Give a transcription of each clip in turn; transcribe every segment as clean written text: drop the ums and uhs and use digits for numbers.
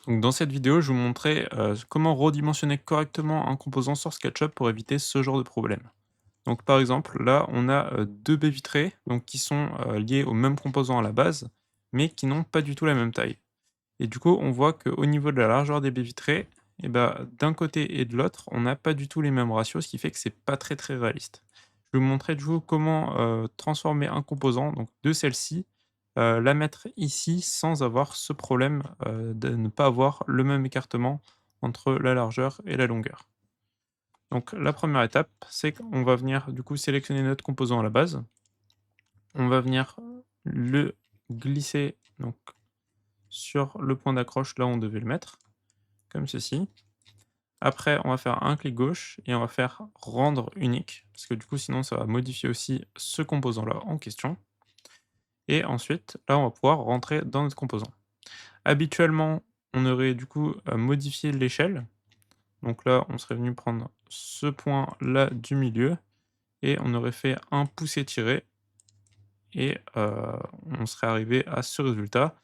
Donc dans cette vidéo, je vous montrais comment redimensionner correctement un composant sur SketchUp pour éviter ce genre de problème. Donc par exemple, là, on a deux baies vitrées donc, qui sont liées au même composant à la base, mais qui n'ont pas du tout la même taille. Et du coup, on voit qu'au niveau de la largeur des baies vitrées, eh ben, d'un côté et de l'autre, on n'a pas du tout les mêmes ratios, ce qui fait que c'est pas très très réaliste. Je vais vous montrer du coup comment transformer un composant, donc de celle-ci, la mettre ici sans avoir ce problème de ne pas avoir le même écartement entre la largeur et la longueur. Donc la première étape, c'est qu'on va venir du coup sélectionner notre composant à la base. On va venir le glisser donc, sur le point d'accroche là où on devait le mettre, comme ceci. Après, on va faire un clic gauche et on va faire rendre unique, parce que du coup sinon ça va modifier aussi ce composant-là en question. Et ensuite, là on va pouvoir rentrer dans notre composant. Habituellement, on aurait du coup modifié l'échelle. Donc là, on serait venu prendre ce point-là du milieu et on aurait fait un pouce étiré et on serait arrivé à ce résultat.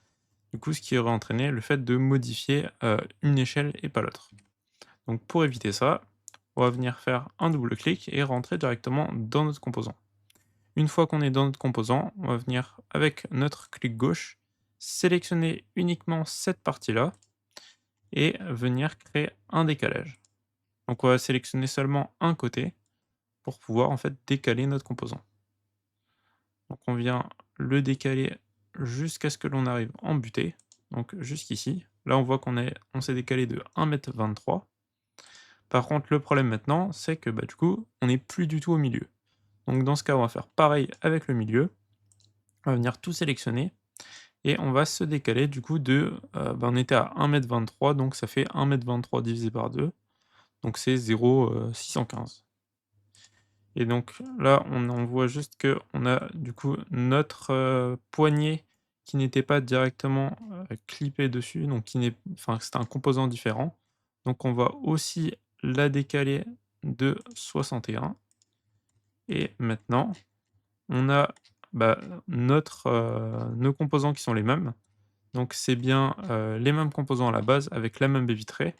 Du coup, ce qui aurait entraîné le fait de modifier une échelle et pas l'autre. Donc pour éviter ça, on va venir faire un double clic et rentrer directement dans notre composant. Une fois qu'on est dans notre composant, on va venir avec notre clic gauche, sélectionner uniquement cette partie-là et venir créer un décalage. Donc on va sélectionner seulement un côté pour pouvoir en fait décaler notre composant. Donc on vient le décaler jusqu'à ce que l'on arrive en butée, donc jusqu'ici. Là on voit on s'est décalé de 1,23 m. Par contre le problème maintenant, c'est que du coup, on n'est plus du tout au milieu. Donc dans ce cas, on va faire pareil avec le milieu. On va venir tout sélectionner et on va se décaler du coup on était à 1,23 m, donc ça fait 1,23 m divisé par 2, donc c'est 0,615. Et donc là, on voit juste qu'on a du coup notre poignée qui n'était pas directement clippée dessus, donc enfin, c'est un composant différent. Donc on va aussi la décaler de 61. Et maintenant, on a bah, nos composants qui sont les mêmes. Donc c'est bien les mêmes composants à la base avec la même baie vitrée.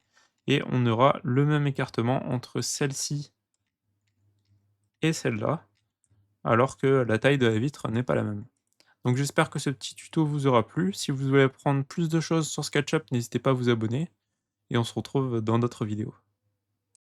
Et on aura le même écartement entre celle-ci et celle-là, alors que la taille de la vitre n'est pas la même. Donc j'espère que ce petit tuto vous aura plu. Si vous voulez apprendre plus de choses sur SketchUp, n'hésitez pas à vous abonner et on se retrouve dans d'autres vidéos.